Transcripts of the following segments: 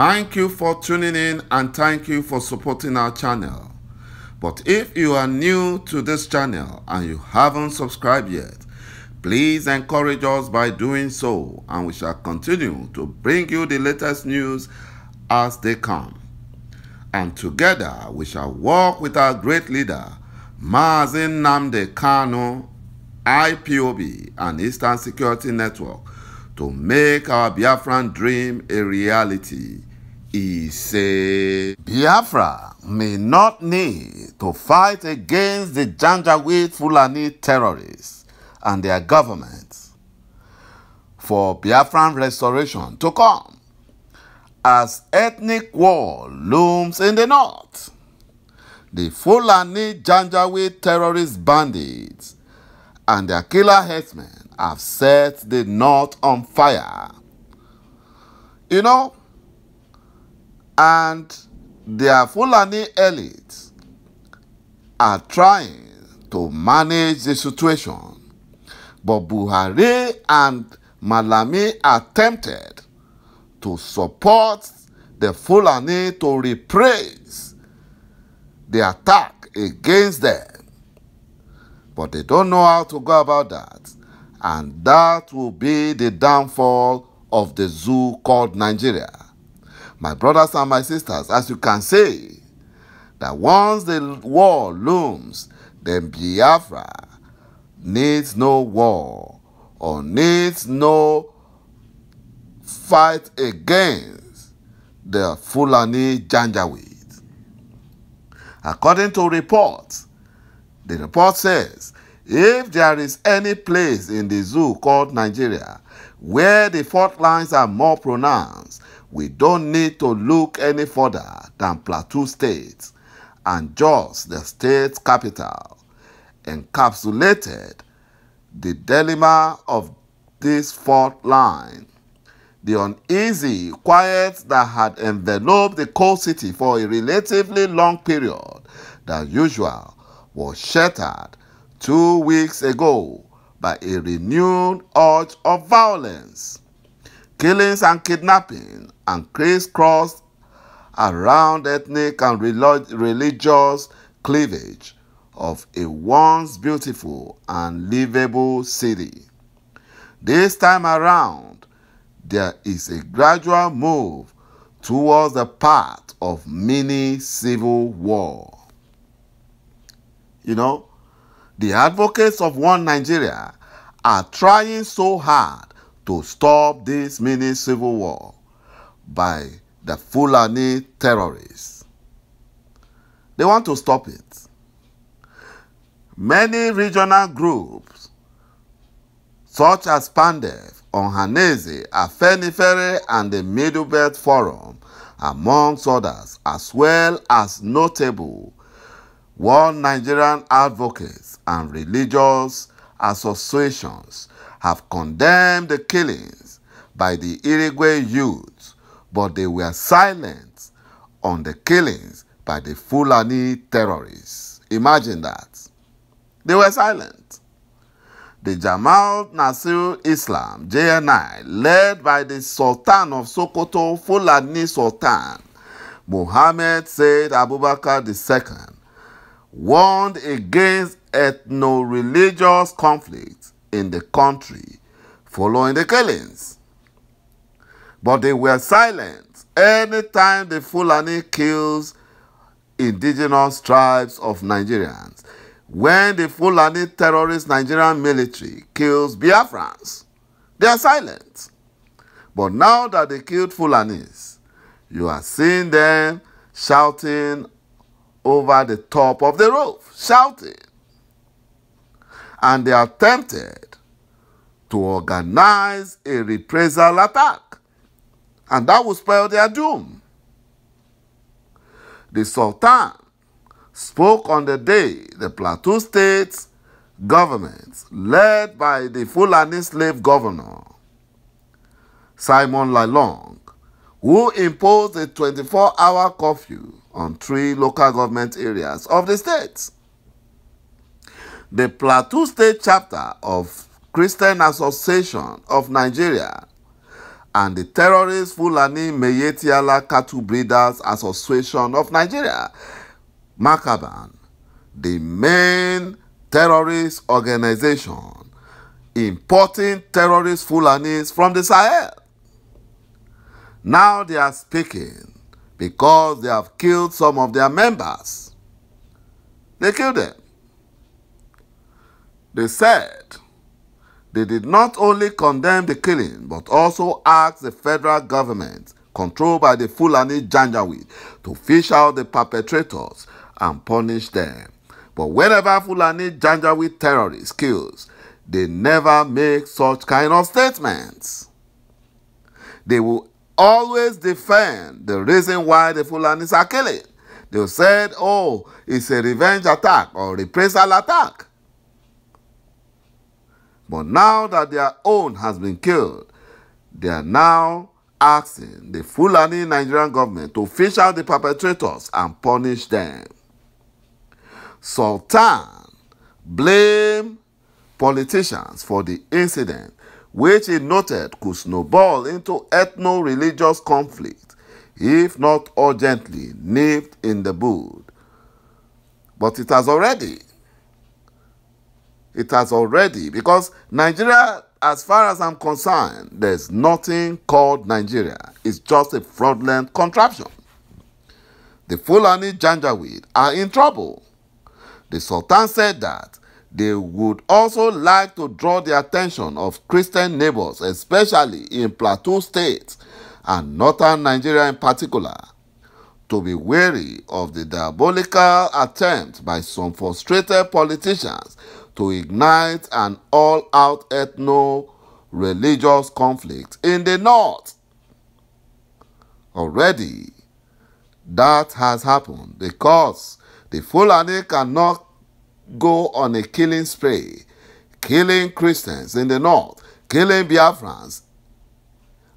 Thank you for tuning in and thank you for supporting our channel. But if you are new to this channel and you haven't subscribed yet, please encourage us by doing so, and we shall continue to bring you the latest news as they come. And together we shall work with our great leader, Mazi Nnamdi Kanu, IPOB and Eastern Security Network, to make our Biafran dream a reality. He said, Biafra may not need to fight against the Janjaweed Fulani terrorists and their governments for Biafran restoration to come, as ethnic war looms in the north. The Fulani Janjaweed terrorist bandits and their killer headsmen have set the north on fire. And their Fulani elites are trying to manage the situation. But Buhari and Malami attempted to support the Fulani to reprise the attack against them. But they don't know how to go about that. And that will be the downfall of the zoo called Nigeria. My brothers and my sisters, as you can see, that once the war looms, then Biafra needs no war or needs no fight against the Fulani Janjaweed. According to reports, the report says, if there is any place in the zoo called Nigeria where the fault lines are more pronounced, we don't need to look any further than Plateau State and Jos, the state capital, encapsulated the dilemma of this fault line. The uneasy quiet that had enveloped the coast city for a relatively long period than usual was shattered 2 weeks ago by a renewed urge of violence. Killings and kidnapping and crisscross around ethnic and religious cleavage of a once beautiful and livable city. This time around, there is a gradual move towards the path of mini civil war. The advocates of one Nigeria are trying so hard to stop this mini civil war by the Fulani terrorists. They want to stop it. Many regional groups, such as Pandef, Ohanaeze, Afenifere, and the Middle Belt Forum, amongst others, as well as notable One Nigerian advocates and religious associations, have condemned the killings by the Irigwe youth, but they were silent on the killings by the Fulani terrorists. Imagine that. They were silent. The Jamaat Nasir Islam, JNI, led by the Sultan of Sokoto, Fulani Sultan, Muhammad Said Abubakar II, warned against ethno-religious conflict in the country following the killings. But they were silent anytime the Fulani kills indigenous tribes of Nigerians. When the Fulani terrorist Nigerian military kills Biafrans, they are silent. But now that they killed Fulanis, you are seeing them shouting over the top of the roof, shouting. And they attempted to organize a reprisal attack. And that would spell their doom. The Sultan spoke on the day the Plateau State government, led by the Fulani slave governor, Simon Lalong, who imposed a 24-hour curfew on 3 local government areas of the state. The Plateau State chapter of Christian Association of Nigeria and the terrorist Fulani Mayetiala Cattle Breeders Association of Nigeria, Makaban, the main terrorist organization importing terrorist Fulanis from the Sahel. Now they are speaking because they have killed some of their members. They killed them. They said they did not only condemn the killing, but also asked the federal government, controlled by the Fulani Janjaweed, to fish out the perpetrators and punish them. But whenever Fulani Janjaweed terrorists kills, they never make such kind of statements. They will always defend the reason why the Fulanis are killing. They said, oh, it's a revenge attack or reprisal attack. But now that their own has been killed, they are now asking the Fulani Nigerian government to fish out the perpetrators and punish them. Sultan blamed politicians for the incident, which he noted could snowball into ethno-religious conflict if not urgently nipped in the bud. But it has already, because Nigeria, as far as I'm concerned, there's nothing called Nigeria. It's just a fraudulent contraption. The Fulani Janjaweed are in trouble. The Sultan said that they would also like to draw the attention of Christian neighbors, especially in Plateau State and northern Nigeria in particular, to be wary of the diabolical attempt by some frustrated politicians to ignite an all-out ethno-religious conflict in the north. Already, that has happened because the Fulani cannot go on a killing spree, killing Christians in the north, killing Biafrans,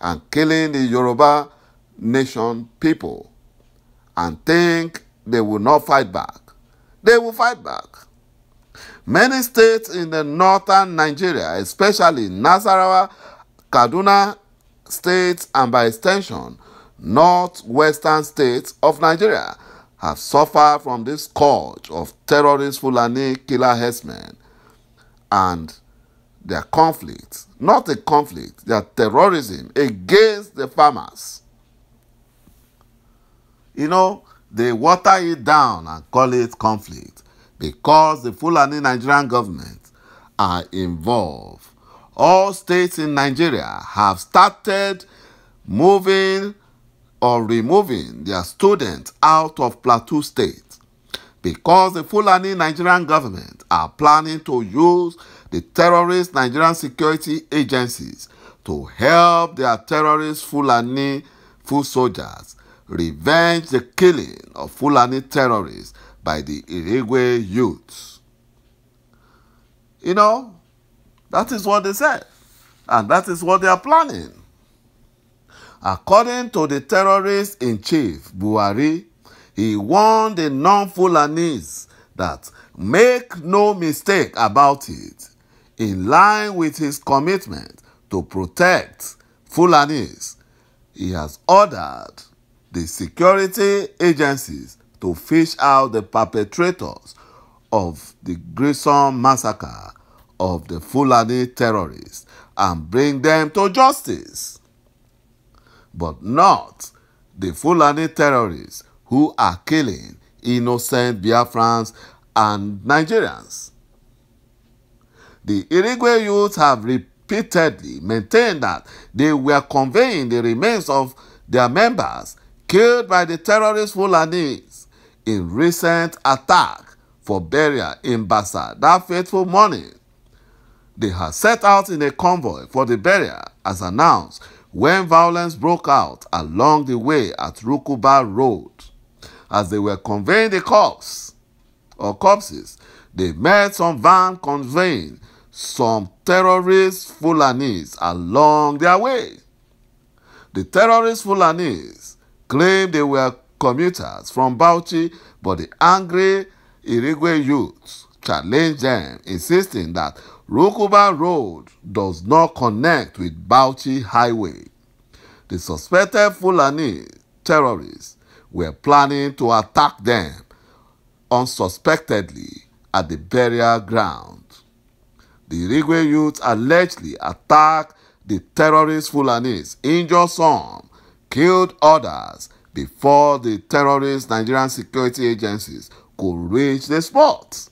and killing the Yoruba nation people, and think they will not fight back. They will fight back. Many states in the northern Nigeria, especially Nasarawa, Kaduna states, and by extension, northwestern states of Nigeria, have suffered from this scourge of terrorist Fulani killer herdsmen and their conflict, not a conflict, their terrorism against the farmers. You know, they water it down and call it conflict because the Fulani Nigerian government are involved. All states in Nigeria have started moving or removing their students out of Plateau State because the Fulani Nigerian government are planning to use the terrorist Nigerian security agencies to help their terrorist Fulani foot soldiers revenge the killing of Fulani terrorists by the Irigwe youths. You know, that is what they said, and that is what they are planning. According to the terrorist-in-chief, Buhari, he warned the non-Fulanis that make no mistake about it, in line with his commitment to protect Fulanis. He has ordered the security agencies to fish out the perpetrators of the gruesome massacre of the Fulani terrorists and bring them to justice, but not the Fulani terrorists who are killing innocent Biafrans and Nigerians. The Irigwe youths have repeatedly maintained that they were conveying the remains of their members killed by the terrorist Fulanis in recent attack for burial in Basa that fateful morning. They had set out in a convoy for the burial as announced when violence broke out along the way at Rukuba Road. As they were conveying the corpses, they met some van conveying some terrorist Fulanis along their way. The terrorist Fulanis claimed they were commuters from Bauchi, but the angry Irigwe youths challenged them, insisting that Rukuba Road does not connect with Bauchi Highway. the suspected Fulani terrorists were planning to attack them unsuspectedly at the burial ground. The Irigwe youth allegedly attacked the terrorist Fulanis, injured some, killed others before the terrorist Nigerian security agencies could reach the spot.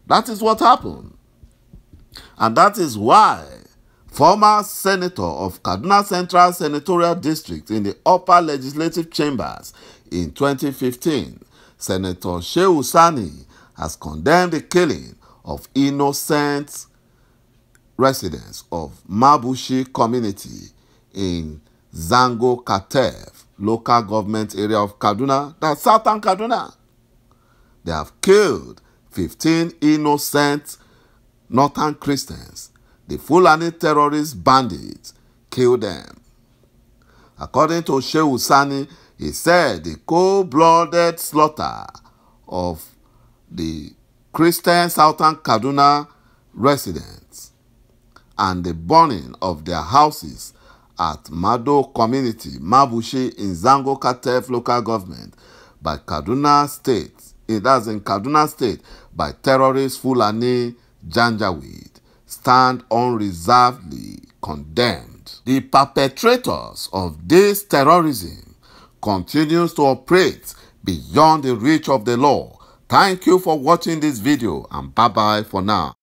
That is what happened. And that is why former senator of Kaduna Central Senatorial District in the upper legislative chambers in 2015, Senator Shehu Sani, has condemned the killing of innocent residents of Mabushi community in ЗАNGO-KATEF local government area of Kaduna, that's southern Kaduna. They have killed 15 innocent northern Christians. The Fulani terrorist bandits killed them. According to Shehu Sani, he said the cold-blooded slaughter of the Christian southern Kaduna residents and the burning of their houses at Mado community, Mabushi in ЗАNGO-KATEF local government by Kaduna State, that's in Kaduna State, by terrorist Fulani Janjaweed, stand unreservedly condemned. The perpetrators of this terrorism continues to operate beyond the reach of the law. Thank you for watching this video and bye-bye for now.